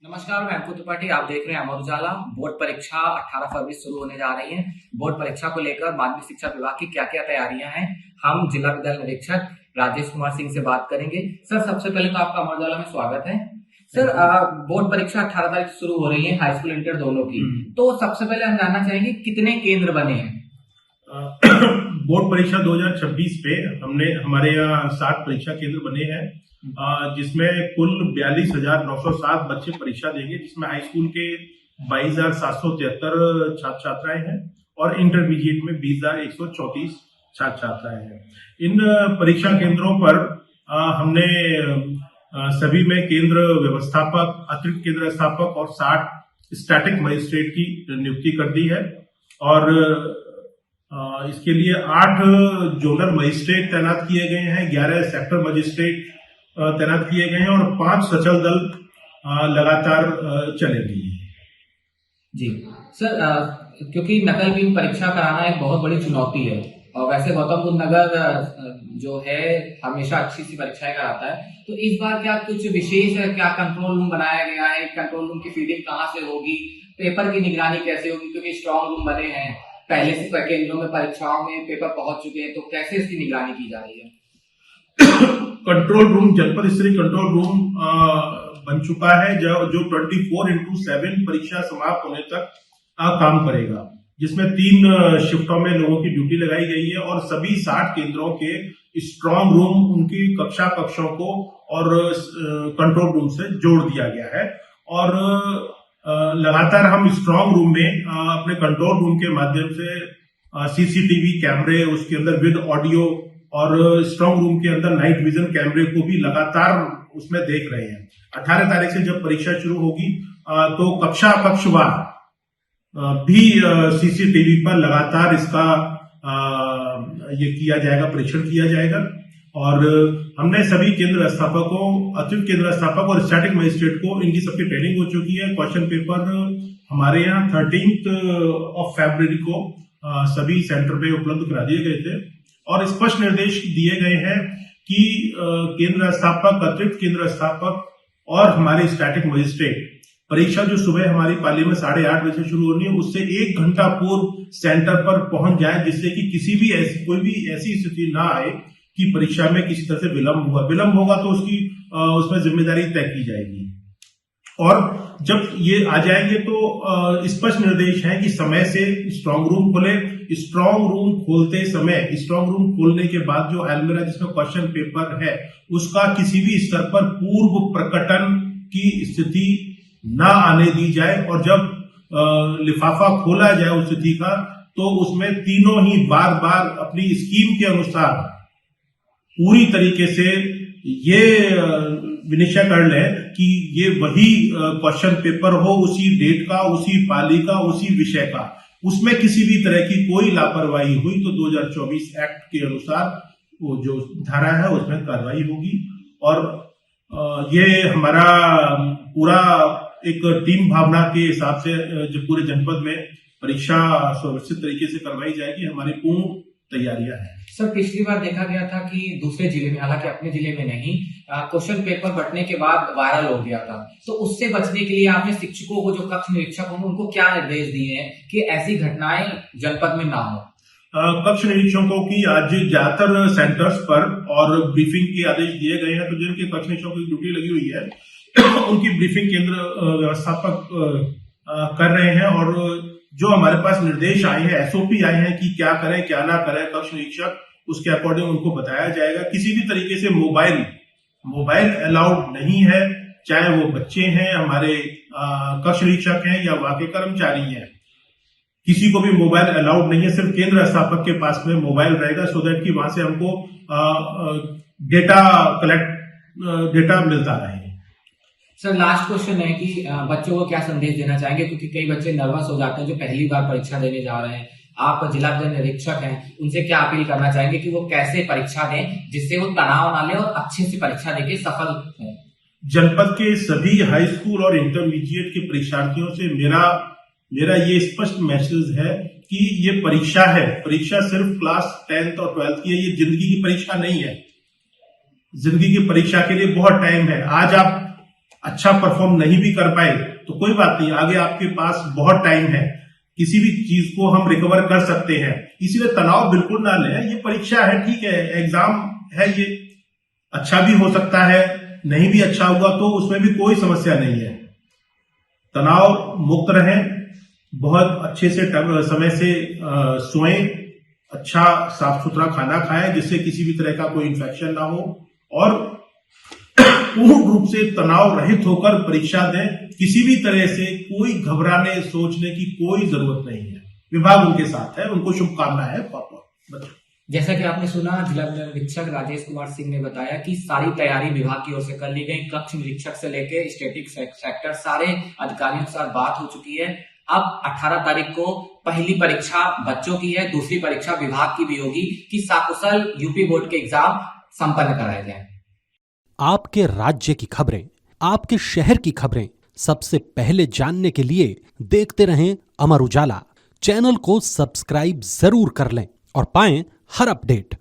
नमस्कार, मैं अंकुर त्रिपाठी। आप देख रहे हैं अमर उजाला। बोर्ड परीक्षा 18 फरवरी शुरू होने जा रही है। बोर्ड परीक्षा को लेकर माध्यमिक शिक्षा विभाग की क्या क्या तैयारियां हैं, हम जिला विद्यालय निरीक्षक राजेश कुमार सिंह से बात करेंगे। सर, सबसे पहले तो आपका अमर उजाला में स्वागत है। सर, बोर्ड परीक्षा 18 तारीख शुरू हो रही है, हाई स्कूल इंटर दोनों की। तो सबसे पहले हम जानना चाहेंगे कितने केंद्र बने हैं। बोर्ड परीक्षा 2026 पे हमारे यहाँ 60 परीक्षा केंद्र बने हैं, जिसमें कुल 42,907 बच्चे परीक्षा देंगे, जिसमें हाई स्कूल के 22,773 छात्र छात्राएं हैं और इंटरमीडिएट में 20,134 छात्र छात्राएं हैं। इन परीक्षा केंद्रों पर हमने सभी में केंद्र व्यवस्थापक, अतिरिक्त केंद्र व्यवस्थापक और 60 स्टैटिक मजिस्ट्रेट की नियुक्ति कर दी है और इसके लिए 8 जोनल मजिस्ट्रेट तैनात किए गए हैं, 11 सेक्टर मजिस्ट्रेट तैनात किए गए हैं और 5 सचल दल लगातार चलेंगी। जी सर, क्योंकि नकल विहीन परीक्षा कराना एक बहुत बड़ी चुनौती है और वैसे गौतम बुद्ध नगर जो है हमेशा अच्छी सी परीक्षाएं कराता है, तो इस बार क्या कुछ विशेष है? क्या कंट्रोल रूम बनाया गया है? कंट्रोल रूम की फीडिंग कहाँ से होगी? पेपर की निगरानी कैसे होगी? क्योंकि स्ट्रांग रूम बने हैं, पहले से केंद्रों में परीक्षाओं में पेपर पहुंच चुके हैं, तो कैसे इसकी निगरानी की जा रही है? कंट्रोल रूम, जनपद स्तरीय कंट्रोल रूम बन चुका है जो 24x7 परीक्षा समाप्त होने तक काम करेगा, जिसमें 3 शिफ्टों में लोगों की ड्यूटी लगाई गई है और सभी 60 केंद्रों के स्ट्रांग रूम उनकी कक्षों को और कंट्रोल रूम से जोड़ दिया गया है। और लगातार हम स्ट्रांग रूम में अपने कंट्रोल रूम के माध्यम से सीसीटीवी कैमरे, उसके अंदर विद ऑडियो और स्ट्रांग रूम के अंदर नाइट विजन कैमरे को भी लगातार उसमें देख रहे हैं। 18 तारीख से जब परीक्षा शुरू होगी तो कक्षावार भी सीसीटीवी पर लगातार इसका ये किया जाएगा, परीक्षण किया जाएगा। और हमने सभी केंद्र व्यवस्थापकों, अतिरिक्त केंद्र व्यवस्थापक और स्टैटिक मजिस्ट्रेट को इनकी सबकी ट्रेनिंग हो चुकी है। क्वेश्चन पेपर हमारे यहाँ 13 फरवरी को सभी सेंटर पे उपलब्ध करा दिए गए थे और स्पष्ट निर्देश दिए गए हैं कि केंद्र व्यवस्थापक, अतिरिक्त केंद्र व्यवस्थापक और हमारे स्टैटिक मजिस्ट्रेट परीक्षा जो सुबह हमारी पाली में 8:30 बजे शुरू होनी है, उससे 1 घंटा पूर्व सेंटर पर पहुंच जाए, जिससे कि कोई भी ऐसी स्थिति ना आए कि परीक्षा में किसी तरह से विलंब होगा तो उसमें जिम्मेदारी तय की जाएगी। और जब ये आ जाएंगे तो स्पष्ट निर्देश है कि समय से स्ट्रांग रूम खोले। स्ट्रांग रूम खोलते समय, स्ट्रांग रूम खोलने के बाद जो अलमीरा जिसमें क्वेश्चन पेपर है, उसका किसी भी स्तर पर पूर्व प्रकटन की स्थिति ना आने दी जाए और जब लिफाफा खोला जाए उस स्थिति का, तो उसमें तीनों ही बार बार अपनी स्कीम के अनुसार पूरी तरीके से ये विनिश्चय कर लें कि ये वही क्वेश्चन पेपर हो, उसी डेट का, उसी पाली का, उसी विषय का। उसमें किसी भी तरह की कोई लापरवाही हुई तो 2024 एक्ट के अनुसार वो जो धारा है उसमें कार्रवाई होगी। और ये हमारा पूरा एक टीम भावना के हिसाब से जो पूरे जनपद में परीक्षा सुव्यवस्थित तरीके से करवाई जाएगी, हमारी पूर्ण तैयारियां हैं। सर, पिछली बार देखा गया था कि दूसरे जिले में, हालांकि अपने जिले में नहीं, क्वेश्चन पेपर बंटने के बाद वायरल हो गया था, तो उससे बचने के लिए आपने शिक्षकों को, जो कक्ष निरीक्षक होंगे, उनको क्या निर्देश दिए हैं कि ऐसी घटनाएं जनपद में ना हो? कक्ष निरीक्षकों की आज ज्यादातर सेंटर्स पर और ब्रीफिंग के आदेश दिए गए हैं, तो जिनके कक्ष निरीक्षकों की ड्यूटी लगी हुई है उनकी ब्रीफिंग केंद्र व्यवस्थापक कर रहे हैं। और जो हमारे पास निर्देश आए हैं, एसओपी आए हैं कि क्या करें क्या ना करें कक्ष निरीक्षक, उसके अकॉर्डिंग उनको बताया जाएगा। किसी भी तरीके से मोबाइल अलाउड नहीं है, चाहे वो बच्चे हैं, हमारे कक्ष निरीक्षक हैं या वहां के कर्मचारी हैं, किसी को भी मोबाइल अलाउड नहीं है। सिर्फ केंद्र व्यवस्थापक के पास में मोबाइल रहेगा, सो दैट कि वहां से हमको डेटा मिलता रहे। सर, लास्ट क्वेश्चन है कि बच्चों को क्या संदेश देना चाहेंगे, क्योंकि कई बच्चे नर्वस हो जाते हैं जो पहली बार परीक्षा देने जा रहे हैं। आप जिला विद्यालय निरीक्षक हैं, उनसे क्या अपील करना चाहेंगे कि वो कैसे परीक्षा दें जिससे वो तनाव ना ले और अच्छे से परीक्षा देके सफल हों? जनपद के सभी हाई स्कूल और इंटरमीडिएट के परीक्षार्थियों से मेरा ये स्पष्ट मैसेज है कि ये परीक्षा है, परीक्षा सिर्फ क्लास 10th और 12th की है, ये जिंदगी की परीक्षा नहीं है। जिंदगी की परीक्षा के लिए बहुत टाइम है। आज आप अच्छा परफॉर्म नहीं भी कर पाए तो कोई बात नहीं, आगे आपके पास बहुत टाइम है, किसी भी चीज को हम रिकवर कर सकते हैं। इसीलिए तनाव बिल्कुल ना लें, ये परीक्षा है, ठीक है, एग्जाम है, ये अच्छा भी हो सकता है, नहीं भी अच्छा हुआ तो उसमें भी कोई समस्या नहीं है। तनाव मुक्त रहें, बहुत अच्छे से समय से सोएं, अच्छा साफ सुथरा खाना खाएं जिससे किसी भी तरह का कोई इन्फेक्शन ना हो, और पूर्ण रूप से तनाव रहित होकर परीक्षा दें। किसी भी तरह से कोई घबराने सोचने की कोई जरूरत नहीं है, विभाग उनके साथ है, उनको शुभकामनाएं हैं बच्चों। जैसा कि आपने सुना, जिला निरीक्षक राजेश कुमार सिंह ने बताया कि सारी तैयारी विभाग की ओर से कर ली गई। कक्ष निरीक्षक से लेकर स्टैटिक सेक्टर सारे अधिकारियों के साथ बात हो चुकी है। अब 18 तारीख को पहली परीक्षा बच्चों की है, दूसरी परीक्षा विभाग की भी होगी कि सकुशल यूपी बोर्ड के एग्जाम संपन्न कराए जाए। आपके राज्य की खबरें, आपके शहर की खबरें सबसे पहले जानने के लिए देखते रहें अमर उजाला। चैनल को सब्सक्राइब जरूर कर लें और पाएं हर अपडेट।